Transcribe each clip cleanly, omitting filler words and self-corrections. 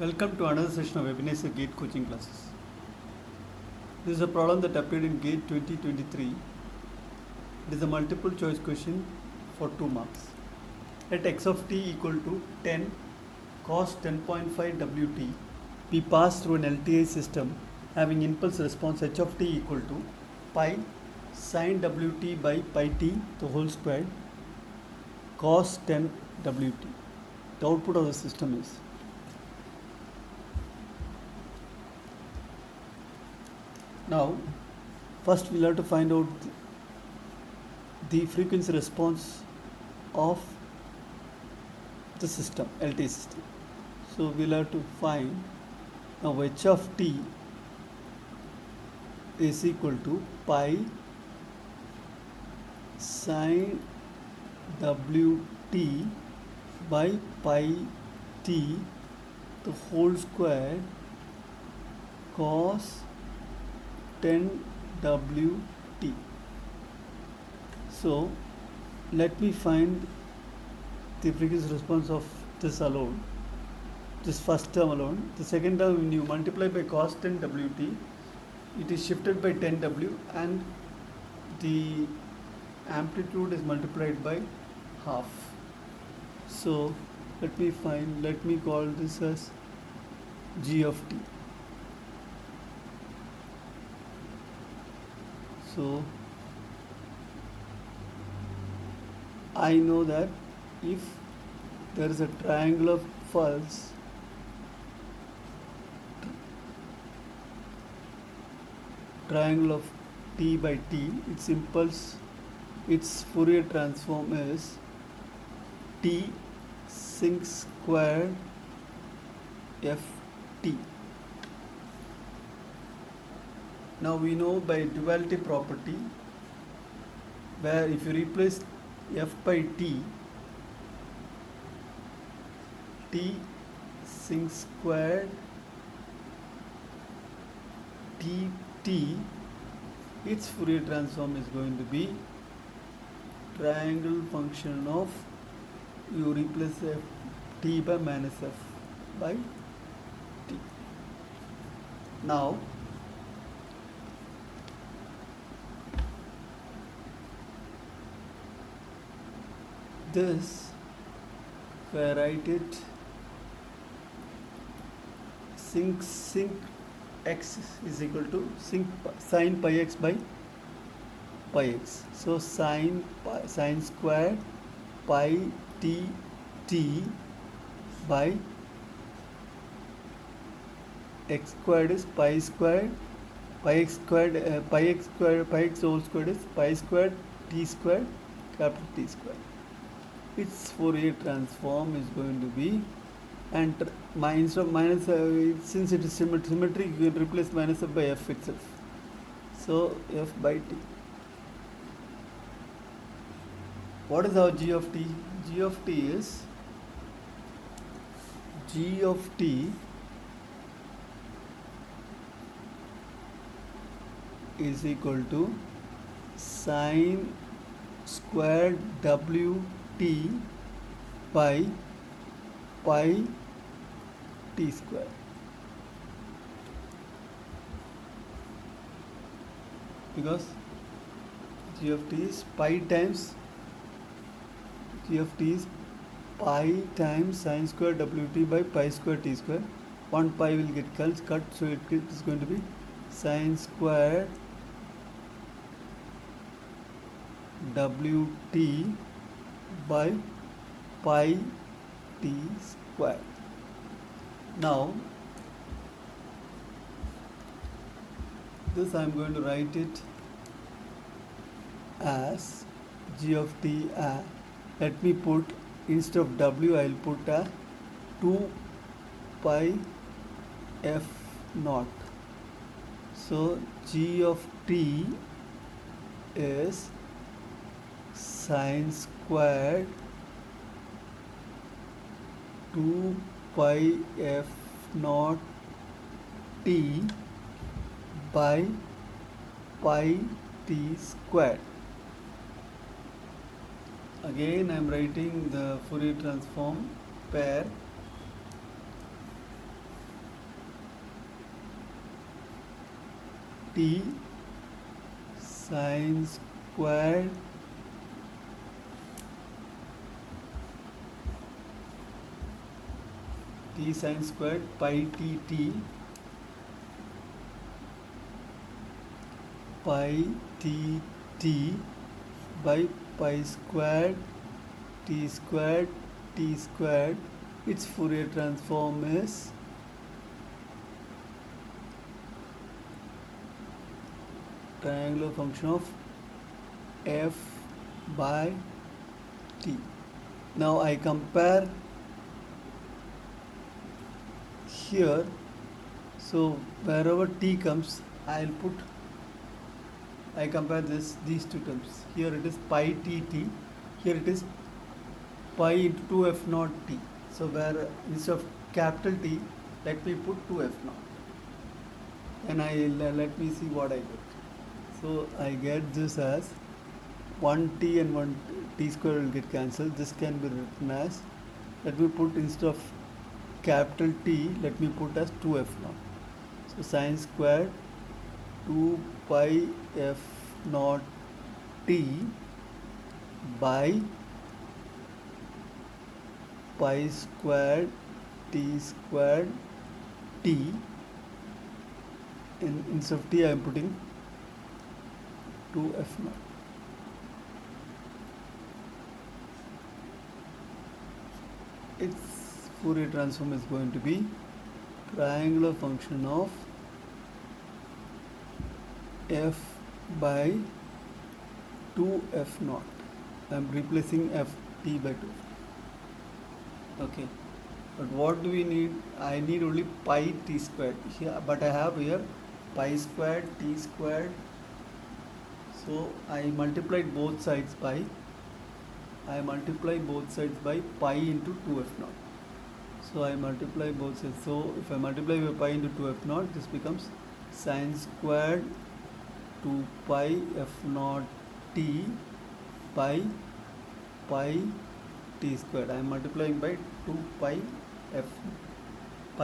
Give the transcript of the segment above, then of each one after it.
Welcome to another session of Ebenezer GATE coaching classes. This is a problem that appeared in GATE 2023. It is a multiple choice question for 2 marks. Let x of t equal to 10 cos 10.5 Wt be passed through an LTI system having impulse response h of t equal to pi sin Wt by pi t the whole squared cos 10 Wt. The output of the system is. Now, first we'll have to find out the frequency response of the system, LTI system. So we'll have to find now h of t is equal to pi sin Wt by pi t the whole square cos 10 Wt. So let me find the frequency response of this alone, this first term alone. The second term, when you multiply by cos 10 Wt, it is shifted by 10 W and the amplitude is multiplied by half. So let me call this as g of t. So I know that if there is a triangular pulse, triangle of t by t, its impulse, its Fourier transform is t sin squared ft. Now we know by duality property, where if you replace f by t, t sin squared tt, its Fourier transform is going to be triangle function of, you replace f t by minus f by t. Now this, if I write it, sin x is equal to sin pi x by pi x. So sin squared pi t by x squared is pi squared, pi x whole squared is pi squared t squared, capital T squared. Its Fourier transform is going to be, and instead of minus, since it is symmetric, you can replace minus f by f itself. So f by t. What is our g of t? G of t is equal to sin squared Wt by pi t square. Because g of t is pi times sin square Wt by pi square t square. One pi will get cut, so it is going to be sin square Wt by pi t square. Now this I am going to write it as g of t. Let me put, instead of w, I will put a 2 pi f naught. So g of t is sin squared 2 pi f naught t by pi t squared. Again I am writing the Fourier transform pair t sine squared t sine squared pi t pi t by pi squared t squared. Its Fourier transform is triangular function of f by t. Now I compare here, so wherever t comes, I compare these two terms. Here it is pi tt, here it is pi into 2f naught t. So where instead of capital T, let me put 2f naught. And let me see what I get. So I get this as 1t and 1t square will get cancelled. This can be written as, let me put instead of capital T, let me put as 2f naught. So sine squared 2 pi f naught t by pi squared t squared t. Instead of t I am putting 2f naught. Its Fourier transform is going to be triangular function of f by 2f naught. I am replacing f t by 2. Okay, but what do we need? I need only pi t squared here, but I have here pi squared t squared. So I multiplied both sides by pi into 2f naught. So I multiply both sides. So if I multiply by pi into 2f naught, this becomes sine squared 2 pi f naught t by pi t squared. I am multiplying by 2 pi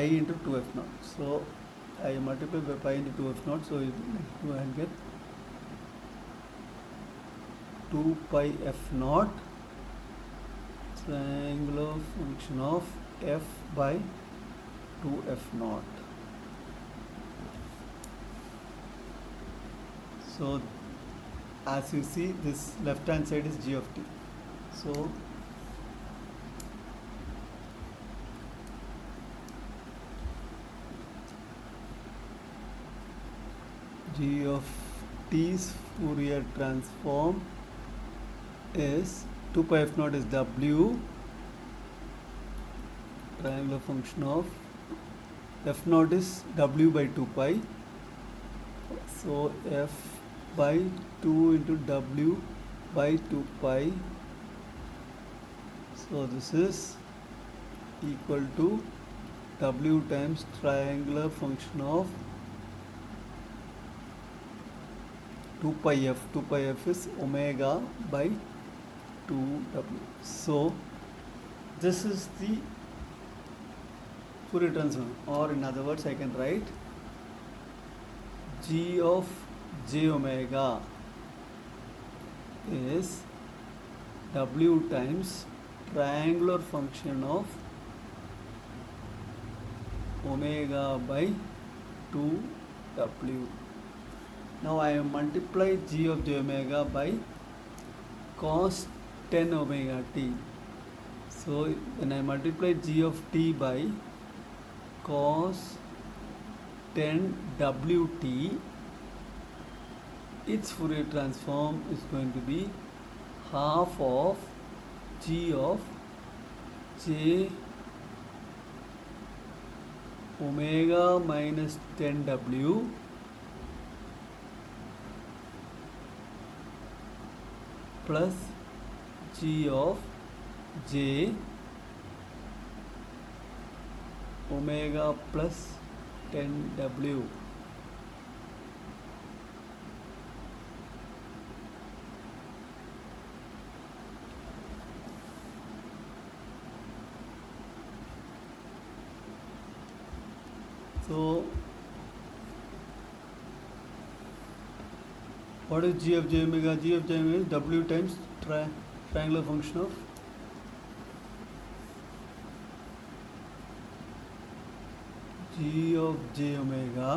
into 2f naught. So I multiply by pi into 2f naught. So you will get 2 pi f naught triangular function of f by 2f naught. So as you see, this left hand side is g of t. So g of t's Fourier transform is 2 pi f naught is w, triangular function of f naught is w by 2 pi. So f by 2 into w by 2 pi. So this is equal to w times triangular function of 2 pi f. 2 pi f is omega by 2w. So this is the Fourier transform, or in other words I can write g of j omega is w times triangular function of omega by 2w. Now I have multiplied g of j omega by cos 10 omega t. So when I multiply g of t by cos 10 wt, its Fourier transform is going to be half of g of j omega minus 10w plus g of j omega plus 10w. So What is g of j omega? G of j omega is w times triangular function of g of j omega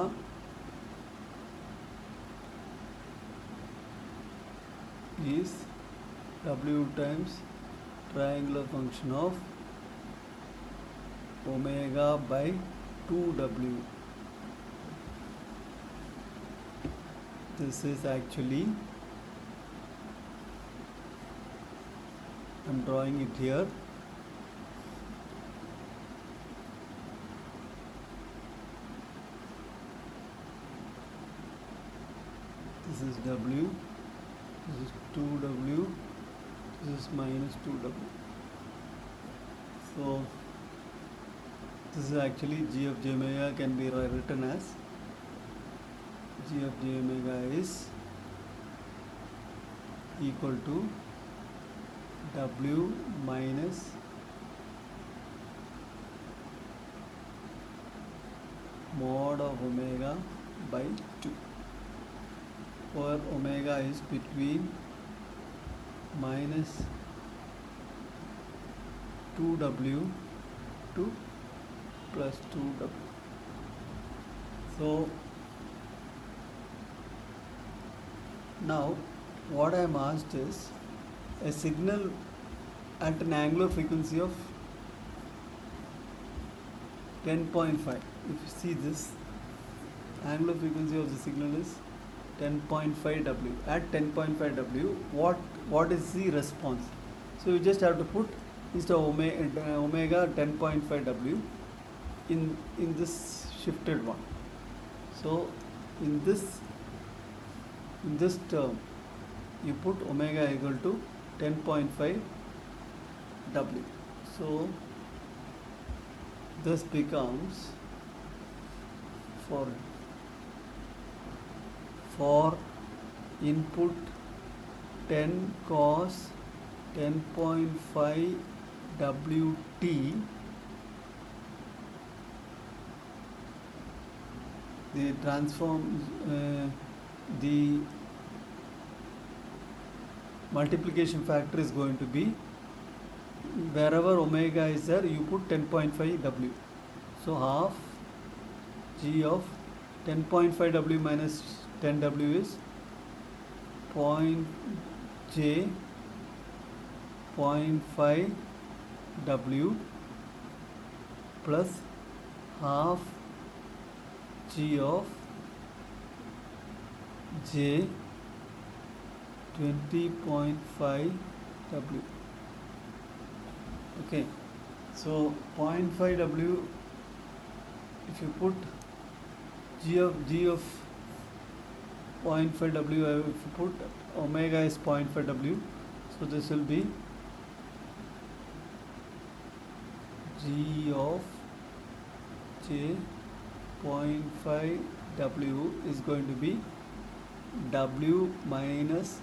is w times triangular function of omega by 2w. This is actually, I'm drawing it here. This is w, this is 2w, this is minus 2w. So this is actually g of j omega can be written as g of j omega is equal to w minus mod of omega by 2, where omega is between minus 2w to plus 2w. So now what I am asked is a signal at an angular frequency of 10.5. If you see this, angular frequency of the signal is 10.5 w. At 10.5 w, what is the response? So you just have to put instead of omega 10.5 w in this shifted one. So in this term, you put omega equal to 10.5 w. So this becomes for input 10 cos 10.5 wt, the the multiplication factor is going to be, wherever omega is there, you put 10.5 w. So half g of 10.5 w minus 10 w is j 0.5 w plus half g of j 20.5 w. Okay, so 0.5 w, if you put g of 0.5 w, if you put omega is 0.5 w, so this will be g of j 0.5 w is going to be w minus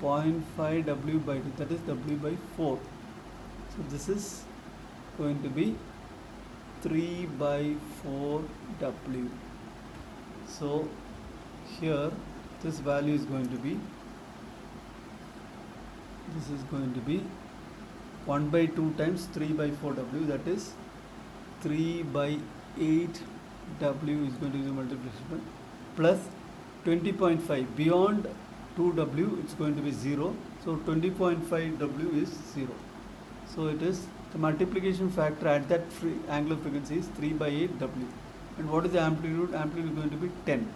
0.5 w by 2, that is w by 4. So this is going to be 3 by 4 w. So here this value is going to be, this is going to be 1 by 2 times 3 by 4 w, that is 3 by 8 w is going to be the multiplication, plus 20.5, beyond 2w it's going to be 0, so 20.5 w is 0. So it is, the multiplication factor at that angular frequency is 3 by 8 w. And what is the amplitude? Amplitude is going to be 10.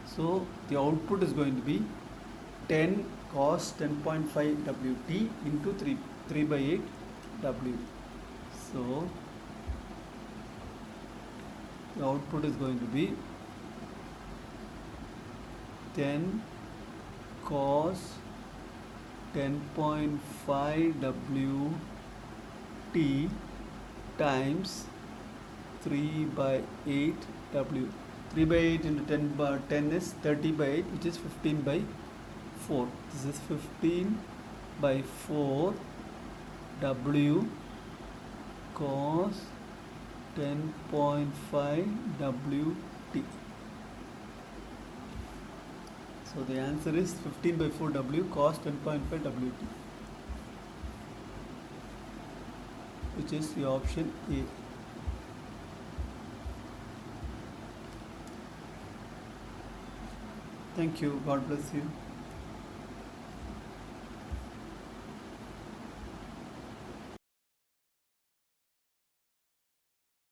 So the output is going to be 10 cos 10.5 wt into 3 by 8 w. So the output is going to be 10 cos 10.5 wt times 3 by 8 w. 3 by 8 into 10 is 30 by 8, which is 15 by 4. This is 15 by 4 w cos 10.5 wt. So the answer is 15 by 4 W cos 10.5 WT, which is the option A. Thank you. God bless you.